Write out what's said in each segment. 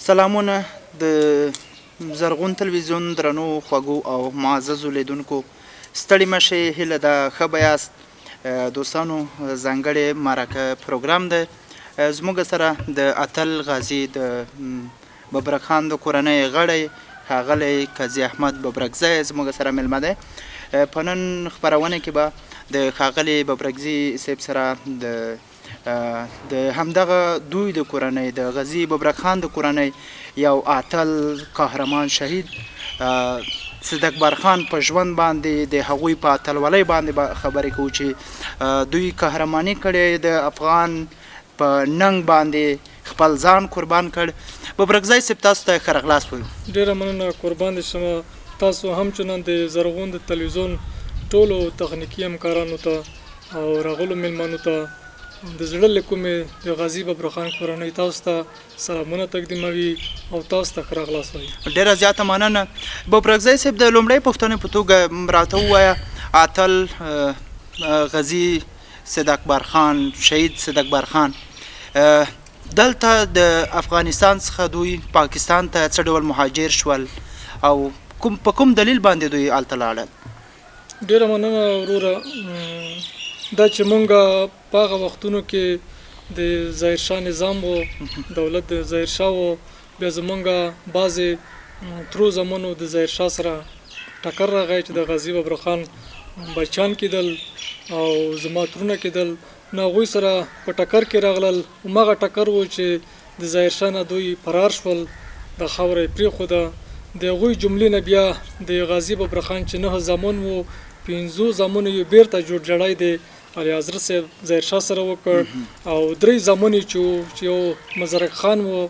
سلامونه د زرغون تلویزیون درنو خوږو او معززو لیدونکو ستړي مشئ هیله ده ښه به یاست دوستانو ځانګړی مرکه پروګرام ده زموږ سره د اتل غازي د ببرک خان د کورنۍ غړی ښاغلی قاضي احمد ببرکزی زموږ سره میلمه دی په نن خپرونه کې به د ښاغلي ببرکزي صاحب سره د همدغه دوی د کورنۍ د غازي ببرک خان د کورنۍ یو اتل قهرمان شهید صدقبر خان په ژوند باندې د هغوی په اتلولۍ باندې خبرې کوو چې دوی قهرماني کړې د افغان په ننګ باندې خپل ځان قربان کړ ببرکزی صاحب تاسو ته ښه راغلاست وایو ډېره مننه قربان دې شمه تاسو همچنان د زرغون د تلویزیون ټولو تخنیکي همکارانو ته او راغلو میلمانو ته د زړه له کومې د غازي ببرک خان کورنۍ تاسو ته سلامونه تقدیموي او تاسو ته ښه راغلاست وایي ډېره زیاته مننه ببرکزی صاحب د لومړۍ پوښتنې په توګه راته ووایه اتل غازي صدقبر خان شهید صدقبر خان دلته د افغانستان څخه دوی پاکستان ته څه ډول مهاجر شول او په کوم دلیل باندې دوی هلته لاړل ډېره مننه وروره دا چې مونږ په هغه وختونو کې د ظاهرشاه نظام و دولت د ظاهرشاه و بیا زمونږ بعضې ترو زمنو د ظاهرشاه سره ټکر راغی چې د غازي ببرک خان بچیان کېدل او زما ترونه کېدل نو هغوی سره په ټکر کې راغلل هماغه ټکر و چې د ظاهرشاه نه دوی فرار شول د خاوره یې پرېښوده د هغوی جملې نه بیا د غازي ببرک خان چې 9 زامن و 5 زامنو یې بیرته جوړ جړی دی علي حضرت صاحب ظاهرشاه سره وکړ او 3 زامن یې چې یو مزرک خان و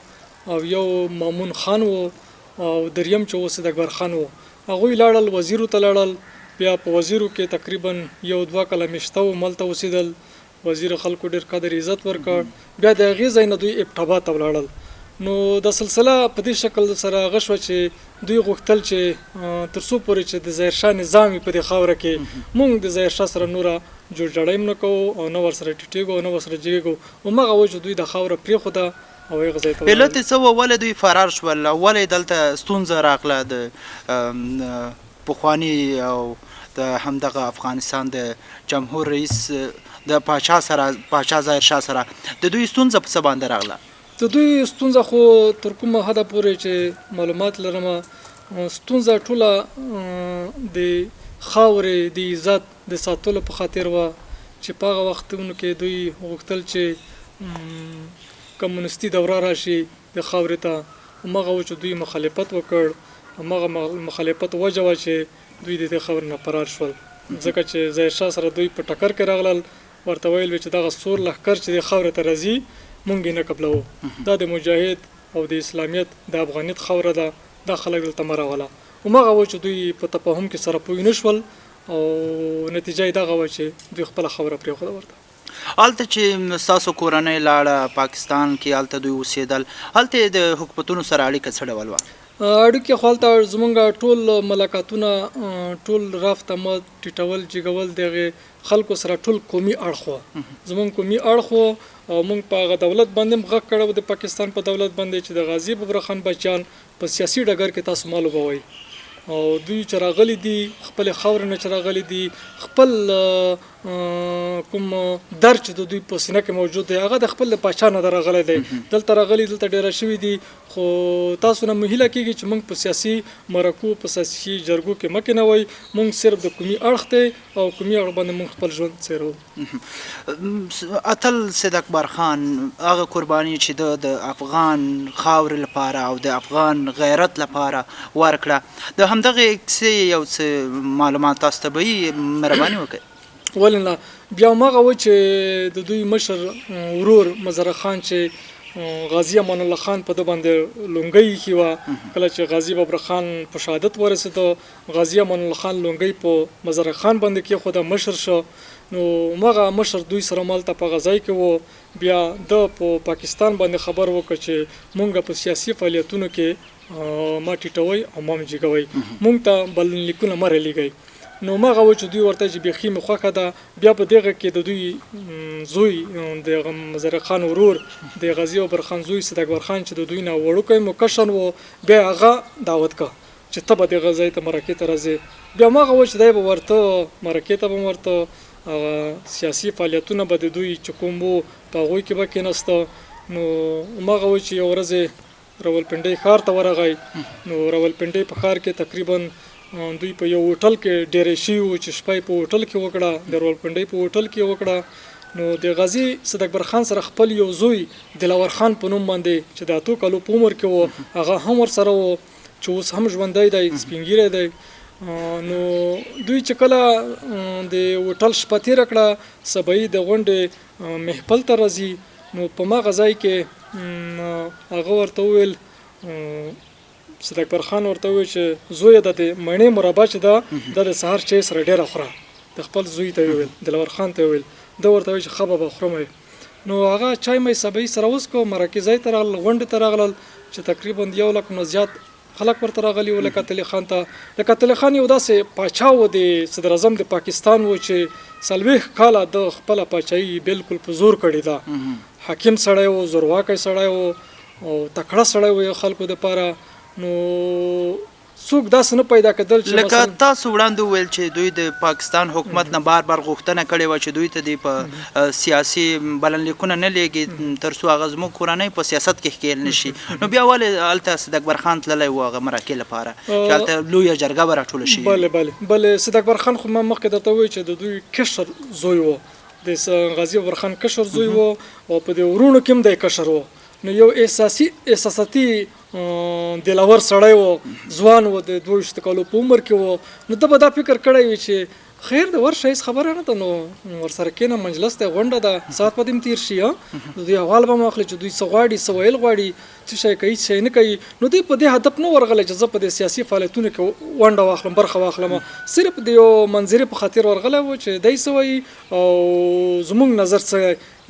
او یو مامون خان و او دریم چې و صدقبر خان و هغوی لاړل وزیرو ته لاړل بیا په وزیرو کې تقریبا 1-2 کاله میشته و ملته اوسېدل وزیر خلکو ډېر قدر عزت ورکړ بیا د هغې ځای نه دوی ابټابا ته ولاړل نو د سلسله په دې شکل سره هغه شوه چې دوی غوښتل چې تر څو پورې چې د ظاهرشاه نظام وي په دې خاوره کې موږ د ظاهرشاه سره نوره جوړ جړی هم نه کوو او نه ورسره ټیټېږو او نه ورسره جګېږو هماغه وجه دوی د خاوره پرېښوده او هغه ځای ته علت یې څه و ولې دوی فرار شول او ولې دلته ستونزه راغله د پخواني او د همدغه افغانستان د جمهور رئیس د پاچا ظاهرشاه سره د دوی ستونزه په څه باندې راغله د دوی ستونزه خو تر کومه حده پورې چې معلومات لرم ستونزه ټوله د خاورې د عزت د ساتلو په خاطر وه چې په هغه وختونو کې دوی غوښتل چې کمونیستي دوره راشي د خاورې ته هماغه و چې دوی مخالفت وکړ هماغه مخالفت وجه وه چې دوی د دې خاورې نه فرار شول ځکه چې ظاهرشاه سره دوی په ټکر کې راغلل ورته ویل چې دغه سور لښکر چې د خاورې ته راځي مونږ یې نه قبلوو دا د مجاهد او د اسلامیت د افغانیت خاوره ده دا خلک دلته مه راوله هماغه و چې دوی په تفاهم کې سره پوه نه شول او نتیجه یې دغه وه چې دوی خپله خاوره پرېښوده ورته هلته چې ستاسو کورنۍ لاړه پاکستان کې هلته دوی اوسېدل هلته د حکومتونو سره اړیکه څه ډول وه اړیکې خو هلته زمونږ ټول ملاقاتونه ټول رفت آمد ټیټول جګول د هغې خلکو سره ټول قومي اړخ وه زمونږ قومي اړخ و او موږ په هغه دولت باندې هم غږ کړی و د پاکستان په دولت باندې چې د غازي ببرک خان بچیان په سیاسي ډګر کې تاسو معلوموئ او دوی چې راغلي دي خپلې خاورې نه چې راغلي دي خپل کوم درد چې د دوی په سینه کې موجود دی هغه د خپل د پاچا نه راغلی دی دلته راغلي دلته ډېره شوي دي خو تاسو نه مو هیله کېږي چې موږ په سیاسي مرکو په سیاسي جرګو کې مه کېنوئ موږ صرف د قومي اړخ دی او قومي اړخ باندې موږ خپل ژوند څیرو اتل صدقبر خان هغه قرباني چې د افغان خاورې لپاره او د افغان غیرت لپاره ورکړه د همدغې کیسې یو څه معلومات تاسو ته به وي مهرباني وکړئ ولې نه بیا هماغه و چې د دوی مشر ورور مزرک خان چې غازي امان الله خان په ده باندې لونګۍ ایښې وه کله چې غازي ببرک خان په شهادت ورسېده غازي امان الله خان لونګۍ په مزرک خان باندې کېښوده مشر شو نو هماغه مشر دوی سره مالته په هغه ځای کې و بیا ده په پاکستان باندې خبر وکړ چې مونږ په سیاسي فعالیتونو کې ما ټیټوئ او ما م جګوئ مونږ ته بلنلیکونه مه رالیږئ نو مغه و چې دوی ورته چې بیخي مې خوښه ده. بیا په دغه کې د دوی زوی د مظهر خان ورور د غازي اکبر خان زوی صدیق اکبر خان چې د دوی نه وړوکی مکشن و، بیا هغه دعوت کا چې ته به دغه ځای ته مرکې ته راځې. بیا مغه و چې دی به ورته مرکې ته به ورته سیاسي فعالیتونه به د دوی چې کوم وو په هغوی کې به کېناسته. نو مغه و چې یو ورځ راولپنډۍ ښار ته ورغی. نو راولپنډۍ په ښار کې تقریبا دوی په یو هوټل کې ډېرې شوي وو چې شپه یې په هوټل کې وکړه، د راولپنډۍ په هوټل کې وکړه. نو د غازي صدیق اکبر خان سره خپل یو زوی دلاور خان په نوم باندې چې د 8 کالو په عمر کې و، هغه هم ورسره و چې اوس هم ژوندی دی، سپین ږیری دی. نو دوی چې کله د هوټل شپه تېره کړه، سبایي د غونډې محفل ته راځي. نو په مغه ځای کې هغه ورته وویل، صدیق اکبر خان ورته وویل چې زویه د مڼې مربا چې ده د سهار چای سره ډېره خوره. د خپل زوی ته ویل، دلاور خان ته ویل، ده ورته ویل چې ښه به خورم. نو هغه چای مې سبایي سره وڅښو، مرکې ځای ته راغلل، غونډې ته راغلل چې تقریبا 1 لک نه زیات خلک ورته راغلي وو. لکه تلي خان ته، لکه تلي خان یو داسې پاچا و د صدر اعظم د پاکستان و چې 40 کاله د خپله پاچاهي بالکل په زور کړې ده. حاکم سړی و، زورواکی سړی و او تکړه سړی و خلکو دپاره. نو څوک داسې نه پیدا کېدل چې لکه تاسو وړاندې وویل چې دوی د پاکستان حکومت نه بار بار غوښتنه کړې وه چې دوی ته دې په سیاسي بلنلیکونه نه لیږي تر څو هغه زموږ کورنۍ په سیاست کې ښکېل نه شي. نو بیا ولې هلته صدیق اکبر خان تللی و هغه مرکې لپاره چې هلته لویه جرګه به راټوله شوې؟ بلې صدیق اکبر خان خو ما مخکې درته وویل چې د دوی کشر زوی و، د غازي اکبر خان کشر زوی و او په دې ورونو کې هم دی کشر و. نو یو احساساتي دلاور سړی و، ځوان و، د 22 کالو په عمر کې و. نو ده به دا فکر کړی وي چې خیر د ورشه هېڅ خبره نه ده، نو ورسره کېنه، مجلس دی، غونډه ده، ساعت په دې هم تېر شي. د دوی احوال به م واخلي چې دوی څه غواړي، څه ویل غواړي، څه شی کوي، څه شی نه کوي. نو دوی په دې هدف نه ورغلی چې زه په دې سیاسي فعالیتونو کې ونډه واخلم، برخه واخلم. صرف د یو منظرې په خاطر ورغلی و چې دی څه وایي او زموږ نظر څه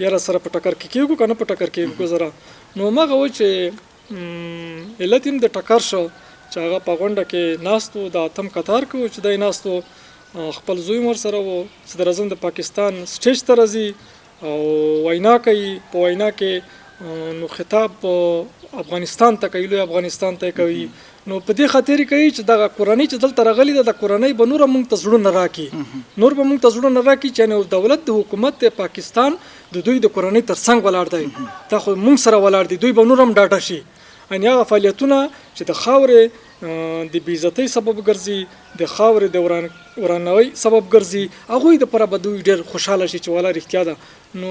یاره سره په ټکر کې کېږو که نه په ټکر کېږو زره. نو مغه و چې علت هم د ټکر شو چې هغه په غونډه کې ناست و، د 8م قطار کې و چې دی ناست و، خپل زوی ورسره و. صدر اعظم د پاکستان سټیج ته راځي او وینا کوي. په وینا کې نو خطاب افغانستان ته کوي، لوی افغانستان ته کوي. نو په دې خاطر کوي چې دغه کورنۍ چې دلته راغلي ده، د کورنۍ به نوره موږ ته زړونه راکړي، نور به موږ ته زړونه راکړي چې یعنې دولت د حکومت د پاکستان د دوی د کورنۍ تر څنګ ولاړ دی، دا خو موږ سره ولاړ دی، دوی به نور هم ډاډه شي. یعنې هغه فعالیتونه چې د خاورې د بېعزتۍ سبب ګرځي، د خاورې د ورانوي سبب ګرځي، هغوی دپاره به دوی ډېر خوشحاله شي چې والا رښتیا ده. نو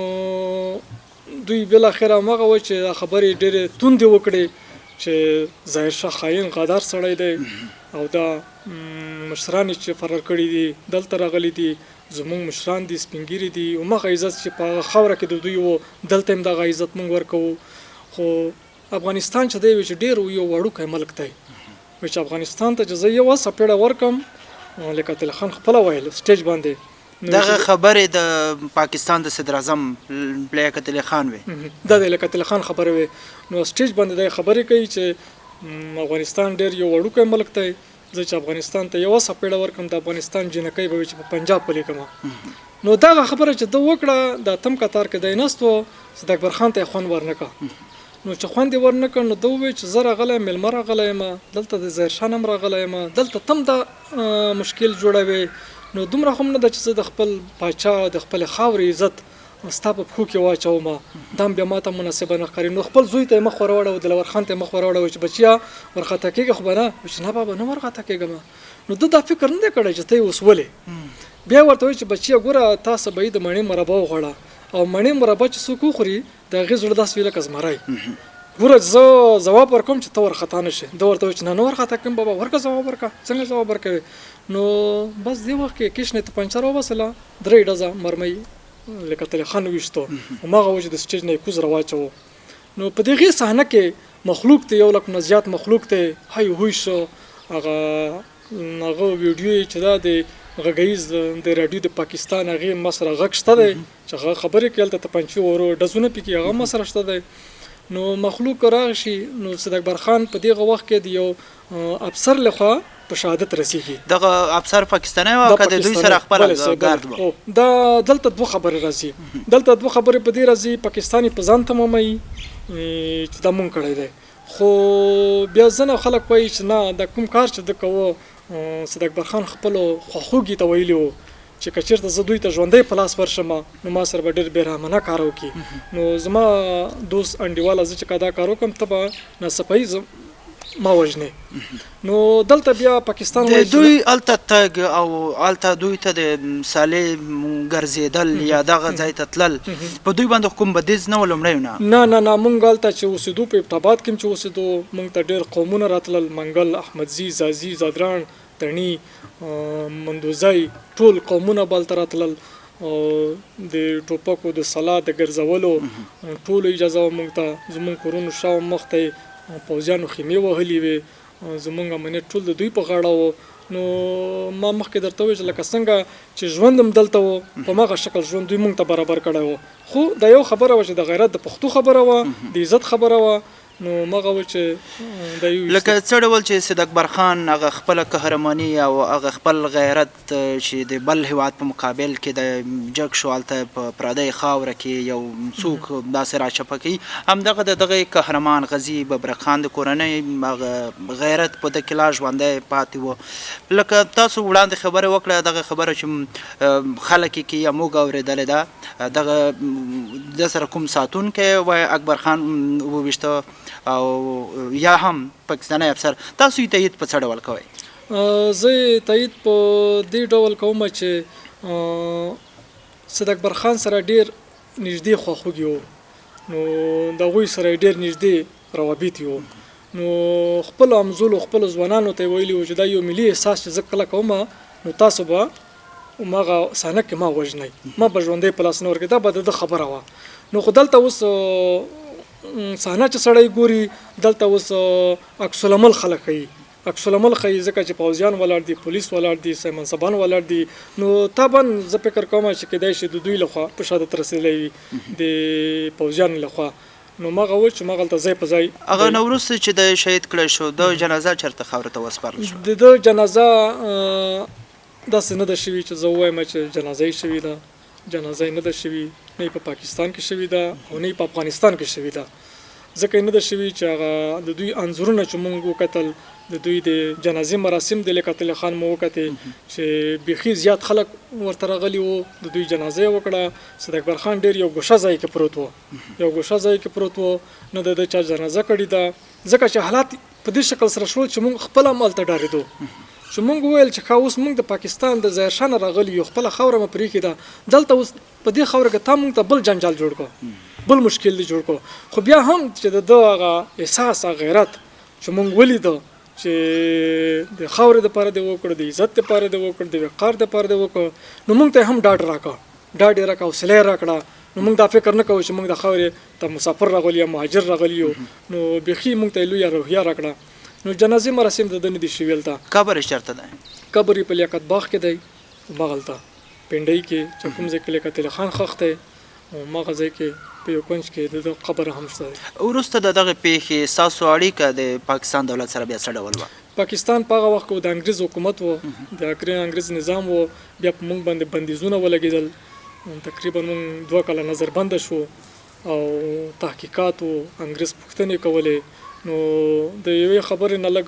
دوی بالاخره همغه و چې دا خبرې ډېرې توندې وکړې چې ظاهرشاه خاین غدار سړی دی او دا مشران چې فرار کړي دي دلته راغلي دي، زموږ مشران دي، سپین ږیري دي، همغه عزت چې په هغه خاوره کې د دوی و دلته هم دغه عزت موږ ورکوو. خو افغانستان چې دی وایي چې ډېر یو وړوکی ملک دی، وایي چې افغانستان ته چې زه یوه څپېړه ورکړم، لکه تل خان خپله ویل سټیج باندې. دغه خبرې د پاکستان د صدر اعظم لیاقت علي خان وې، دا د لیاقت علي خان خبرې وې. نو سټیج باندې دا خبرې کوي چې افغانستان ډېر یو وړوکی ملک دی، زه چې افغانستان ته یوه څپېړه ورکړم د افغانستان جنکۍ به وي چې په پنجاب ولیکم. نو دغه خبره چې ده وکړه، د 8م قطار کې دی ناست و، صدیق اکبر خان ته یې خوند ورنه کړه. نو چې خوند یې ورنه کړ، نو ده وویل چې زه راغلی یم، مېلمه راغلی یم، دلته د ظاهرشاه هم راغلی یم، دلته تم دا مشکل جوړوې. نو دومره هم نه ده چې زه د خپل پاچا د خپلې خاورې عزت ستا په پښو کې واچوم، دا هم بیا ما ته مناسبه نه ښکاري. نو خپل زوی ته یې مخ ورواړوه، دلاور خان ته یې مخ ورواړوه چې بچیا ورخطا کېږه، خو به نه، چې نه بابا نه ورخطا کېږم. نو ده دا فکر نه دی کړی چې ته یې اوس ولې. بیا ورته وایي چې بچیا ګوره تا سبایي د مڼې مربا وخوړه، او مڼې مربا چې څوک وخوري د هغې زړه داسې وي لکه زمری. ګوره زه ځواب ورکوم چې ته ورخطا نه شې. ده ورته وایي چې نه ورخطا کوم بابا، ورکړه ځواب ورکړه، څنګه ځواب ورکوې. نو بس دې وخت کې کشنې ته پنچر وباسله، 3 ډزه مرمۍ لیاقت علي خان وویشتو، هماغه و چې د سټیج نه یې کوز راواچوو. نو په دغې صحنه کې مخلوق ته 1 لک نه زیات مخلوق ته هی هوی شو. هغه ویډیو چې دا د غږیز د راډیو د پاکستان هغې ما سره غږ شته دی چې هغه خبرې کوي، هلته تپنچې ورو ډزونه پکې هغه ما سره شته دی. نو مخلوق راغی شي. نو صدیق اکبر خان په دغه وخت کې د یو افسر لخوا په شهادت رسیږي. دغه افسر پاکستانی و که د دوی سره خپله ګارد و؟ دا دلته دوه خبرې راځي. دلته دوه خبرې په دې راځي، پاکستاني په ځان تماموي چې دا مونږ کړی دی، خو بیا ځینې خلک وایي چې نه دا کوم کار چې ده کوه صدیق اکبر خان خپلو خواخوږي ته ویلي و چې که چېرته زه دوی ته ژوندی په لاس ورشم نو ما سره به ډېر بېرحمانه کار وکړي، نو زما دوست انډیواله زه چې که دا کار وکړم ته به ناڅاپي ما وژنې. نو دلته بیا پاکستان د دوی هلته تګ او هلته دوی ته د صالح ګرځېدل یا دغه ځای ته تلل په دوی باندې کوم بندیز نه و لومړی نه؟ نه مونږ هلته چې اوسېدو په ابټاباد کې چې اوسېدو مونږ ته ډېر قومونه راتلل، منګل، احمدزي، زازي، زادران، تڼي، مندوزی، ټول قومونه به هلته راتلل، د ټوپکو د سلا د ګرځولو ټولو اجازه وه مونږ ته. زمونږ کورونو شاو مخ ته پوځیانو خیمې وهلې وې، زمونږ امنیت ټول د دوی په غاړه و. نو ما مخکې درته وویل چې لکه څنګه چې ژوند هم دلته و په هماغه شکل ژوند دوی مونږ ته برابر کړی و، خو دا یو خبره وه چې د غیرت د پښتو خبره وه، د عزت خبره وه. نو مغه و چې د یو لکه څه ډول چې صدیق اکبر خان هغه خپله قهرماني او هغه خپل غیرت چې د بل هیواد په مقابل کې د جګ شو هلته په پردۍ خاوره کې یو څوک داسې راچپه کوي، همدغه د دغه قهرمان غازي ببرک خان د کورنۍ هغه غیرت په ده کې لا ژوندی پاتې و. لکه تاسو وړاندې خبره وکړه دغه خبره چې خلک یې کې یا موږ اورېدلې ده، دغه د سره کوم ساتونکی وای اکبر خان وویشته او یا هم پاکستانی افسر، تاسو یې تایید په څه ډول کوئ؟ زه یې تایید په دې ډول کوم چې صدیق اکبر خان سره ډېر نږدې خواخوږي وو، نو د هغوی سره یې ډېر نږدې روابط وو. نو خپلو همزولو خپلو ځوانانو ته یې ویلي وو چې دا یو ملي احساس چې زه کله کوم نو تاسو به هماغه صحنه کې ما وژنئ، ما به ژوندی په لاس نه ورکړئ، دا به د ده خبره وه. نو خو دلته اوس صحنه چې سړی ګوري دلته اوس عکس العمل خلک ښیي، عکس العمل ښیي ځکه چې پوځیان ولاړ دي، پولیس ولاړ دي، منصبان ولاړ دي، نو طبعا زه فکر کوم چې کیدای شي د دوی لخوا په شهادت رسېدلی وي د پوځیانو لخوا. نو مغه و چې مغه ځای په ځای هغه نه وروسته چې د شهید کړی شو د جنازه چېرته خاورو ته وسپارل شو؟ د جنازه داسې نه ده شوي چې زه ووایم چې جنازه یې شوې ده، جنازه یې نه ده شوي، نه یې په پاکستان کې شوې ده او نه یې په افغانستان کې شوې ده، ځکه یې نه ده شوي چې هغه د دوی انځورونه چې مونږ وکتل، د دوی د جنازې مراسم د لیاقت الله خان مو وکتې چې بیخي زیات خلک ورته راغلي وو، د دوی جنازه یې وکړه. صدیق اکبر خان ډېر یو ګوشه ځای کې پروت و، یو ګوشه ځای کې پروت و، نه د چا جنازه کړې ده، ځکه چې حالات په دې شکل سره شول چې مونږ خپله هم هلته ډارېدو چې مونږ وویل چې ښه اوس مونږ د پاکستان د ظاهرشاه نه راغلي یو، خپله خاوره مو پرېښې ده، دلته اوس په دې خاوره کې تا مونږ ته بل جنجال جوړ کړو، بل مشکل دی جوړ کړو. خو بیا هم چې د ده هغه احساس هغه غیرت چې مونږ ولیده چې د خاورې دپاره دې وکړ، د عزت دپاره دې وکړ، د وقار دپاره دې وکړ، نو مونږ ته هم ډاډ راکړه، ډاډ یې راکړه، حوصله یې راکړه. نو مونږ دا فکر نه کوو چې مونږ د خاورې ته مسافر راغلي یا مهاجر راغلي یو، نو بیخي مونږ ته یې لویه روحیه راکړه. نو جنازې مراسم د ده نه دي شوي هلته. قبر یې چېرته دی؟ قبر یې په لیاقت باغ کې دی، هماغلته پنډۍ کې چې کوم ځای کې لیاقت الله خان ښخ دی، هماغه ځای کې په یو کونج کې د قبر هم شته دی. وروسته د دغې پیښې ستاسو اړیکه د پاکستان دولت سره بیا څه ډول وه؟ پاکستان په هغه وخت کې د انګریز حکومت و، د انګریز نظام و، بیا په موږ باندې بندیزونه ولګېدل، تقریبا موږ 2 کاله نظربنده شو او تحقیقات و، انګریز پوښتنې کولې. نو د یوې خبرې نه لږ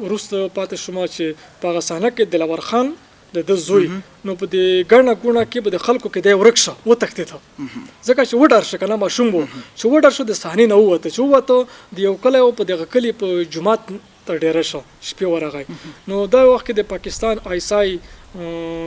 وروسته پاتې شوم چې په هغه صحنه کې دلاور خان د ده زوی نو په دې ګڼه ګوڼه کې به د خلکو کې دی ورک شه وتښتېده، ځکه چې وډار شه که نه ماشوم و چې وډار شه د صحنې نه ووته، چې ووته د یو کلی و په دغه کلي په جومات ته ډېره شه شپې ورغی. نو دا وخت کې د پاکستان آیسای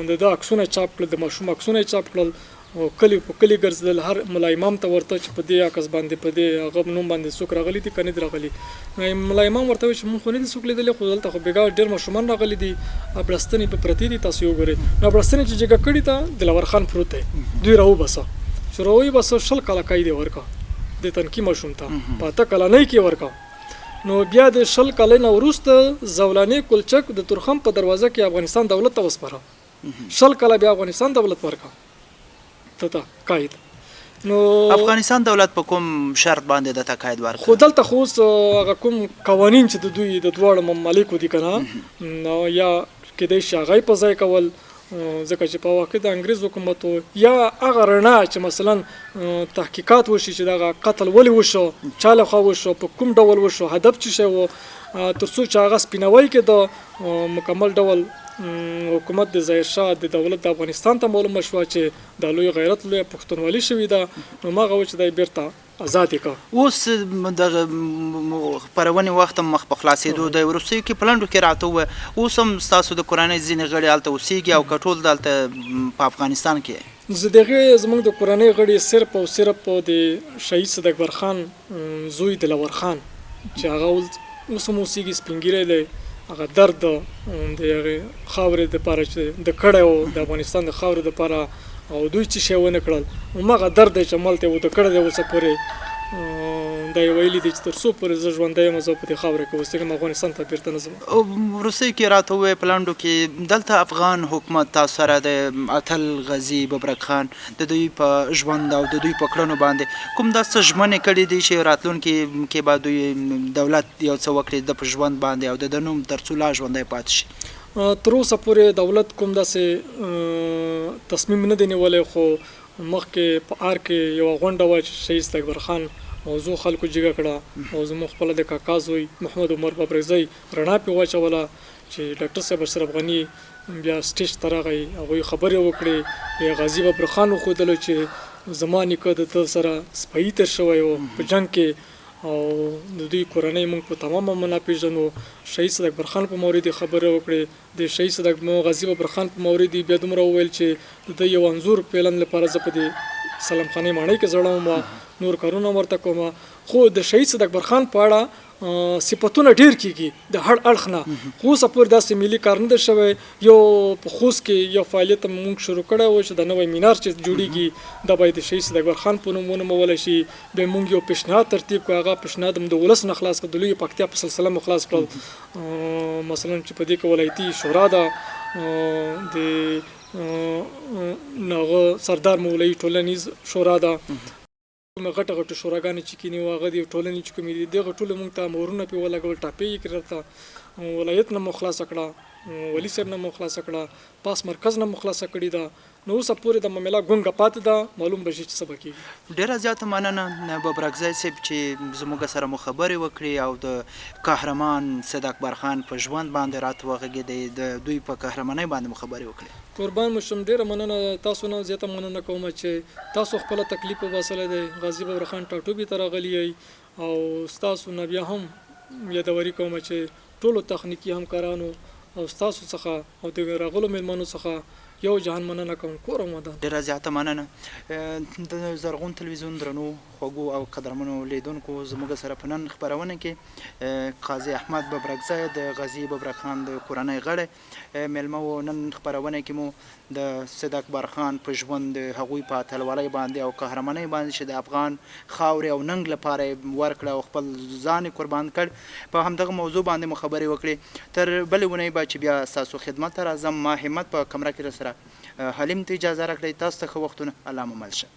د ده عکسونه چاپ کړل، د ماشوم عکسونه یې چاپ کړل او کلی په کلی ګرځېدل، هر ملا امام ته ورته چې په دې عکس باندې په دې هغه نوم باندې څوک راغلي دي که نه دي راغلي. نو ملا امام ورته وایي چې مونږ خو نه دي څوک لیدلي، خو دلته خو بېګا ډېر ماشومان راغلي دي، بړستنې په پرتې دي، تاسو یې وګورئ. نو بړستنې چې جګه کړي ته دلاور خان پروت دی، دوی راوباسه چې راویباسه 20 کاله قید یې ورکړه د تنکي ماشوم ته، په 8 کلنۍ کې یې ورکړه. نو بیا د 20 کالۍ نه وروسته زولانې کلچک د تورخم په دروازه کې افغانستان دولت ته وسپاره، 20 کاله بیا افغانستان دولت ورکړه ته قاید. نو افغانستان دولت په کوم شرط باندې د تقاعد ورکړ؟ خو دلته خو اوس هغه کوم قوانین چې د دوی د دواړو ممالکو دي که نه، نو یا کیدای شي هغه یې په ځای کول، ځکه چې په واقع د انګریز حکومت یا هغه رڼا چې مثلا تحقیقات وشي چې دغه قتل ولې وشو، چا لخوا وشو، په کوم ډول وشو، هدف څه شی و، تر څو چې هغه سپینوي کې د مکمل ډول حکومت د ظاهرشاه د دولت د افغانستان ته معلومه شوه چې د لوی غیرت لویه پښتونولي شوې ده، نو ما هغه و چې دی بیرته آزاد یې کړه. اوس دغه خپرونې وخت هم مخ په خلاصېدو دی، وروستیو کې په لنډو کې راته ووایه اوس هم ستاسو د کورنۍ ځینې غړي هلته اوسېږي او که ټول دلته په افغانستان کې؟ زه د هغې زموږ د کورنۍ غړي صرف او صرف د شهید صدک برخان زوی دلاور خان چې هغه اوس هم اوسېږي، سپین ږیری دی، هغه درد د هغې خاورې دپاره چې د کړی و د افغانستان د خاورې دپاره او دوی څه شی ونه کړل، هماغه درد دی چې ملته یې د کړی دی اوسه پورې دا یې ویلي دي چې تر څو پورې زه ژوندی یم زه په دې خاوره کې اوسېږم، افغانستان ته بیرته نه ځم. وروستیو کې راته ووایه په لنډو کې دلته افغان حکومت تاسو سره د اتل غازي ببرک خان د دوی په ژوند او د دوی په کړنو باندې کوم داسې ژمنې کړي دي چې راتلونکي کې به دوی دولت یو څه وکړي د په ژوند باندې او د نوم تر څو لا ژوندی پاتې شي؟ تر اوسه پورې دولت کوم داسې تصمیم نه دی نیولی، خو مخکې په آر کې یوه غونډه وه چې شهید صدک برخان موضوع خلکو جګه کړه او زموږ خپله د کاکا زوی محمد عمر ببرکزی رڼا پرې واچوله چې ډاکټر صاحب اشرف غني بیا سټیج ته راغی، هغوی خبرې وکړې، بیا غازي ببرک خان وښودلو چې زما نیکه د ده سره سپایي تېر شوی و په جنګ کې او د دوی کورنۍ موږ په تمامه منا پیژنو. شهید صدک برخان په مورد یې خبرې وکړې، د شهید صدک غازي ببرک خان په مورد یې بیا دومره وویل چې د ده یو انځور پیلن لپاره زه په دې سلام خانې ماڼۍ کې زړوم، نور کارونه ورته کوم، خو د شهید صدک برخان په اړه صفتونه ډیر کیږي د هر اړخ نه، خو اوسه پورې داسې ملي کار نه دی شوی. یو په خوست کې یو فعالیت موږ شروع کړی و چې د نوی مینار چې جوړیږي دا باید د شهید صدک برخان په نوم ونومولی شي. بیا موږ یو پیشنهاد ترتیب کړو، هغه پیشنهاد هم د ولس نه خلاص کړ، د لویې پکتیا په سلسله مو خلاص کړل، مثلا چې په دې کې ولایتي شورا ده، د هغه سردار مولوي ټولنیز شورا ده، غټه غټه شوراګانې چې کینی و هغه د ټولنې چې کومې دي دغه ټوله موږ ته مهرونه پرې ولګول، ټاپې یې کړې راته، ولایت نه مو خلاصه کړه، والي صاحب نه مو خلاصه کړه، پاس مرکز نه مو خلاصه کړې ده، نو اوسه پورې د معامله ګونګه پاتې ده، معلوم به شي چې څه به کېږي. ډېره زیاته مننه ببرکزی صاحب چې زموږ سره مو خبرې وکړې او د قهرمان صدک برخان په ژوند باندې راته وغږېدئ، د دوی په قهرمانۍ باندې مو خبرې وکړې. قربان مو شم، ډېره مننه، تاسو نه زیاته مننه کوم چې تاسو خپله تکلیف وباسلی دی، غازي ببرک خان ټاټوبي ته راغلی یئ او ستاسو نه بیا هم یادوري کوم چې ټولو تخنیکي همکارانو او ستاسو څخه او د راغلو مېلمنو څخه یو جهان مننه کوم. کور او ودان. ډېره زیاته مننه. د زرغون تلویزیون درنو خوږو او قدرمنو لیدونکو، زموږ سره په نن خپرونه کې قاضي احمد ببرکزی د غازي ببرک خان د کورنۍ غړی میلمه و. نن خپرونه کې مو د صدک برخان په ژوند، د هغوی په اتلولۍ باندې او قهرمانۍ باندې چې د افغان خاورې او ننګ لپاره یې ورکړه او خپل ځان یې قربان کړ، په همدغه موضوع باندې مو خبرې وکړې. تر بلې اونۍ به چې بیا ستاسو خدمت ته راځم، ما همت په کمره کې راسره حلیم ته اجازه راکړئ. تاسو ته ښه وختونه، الله مو مل شه.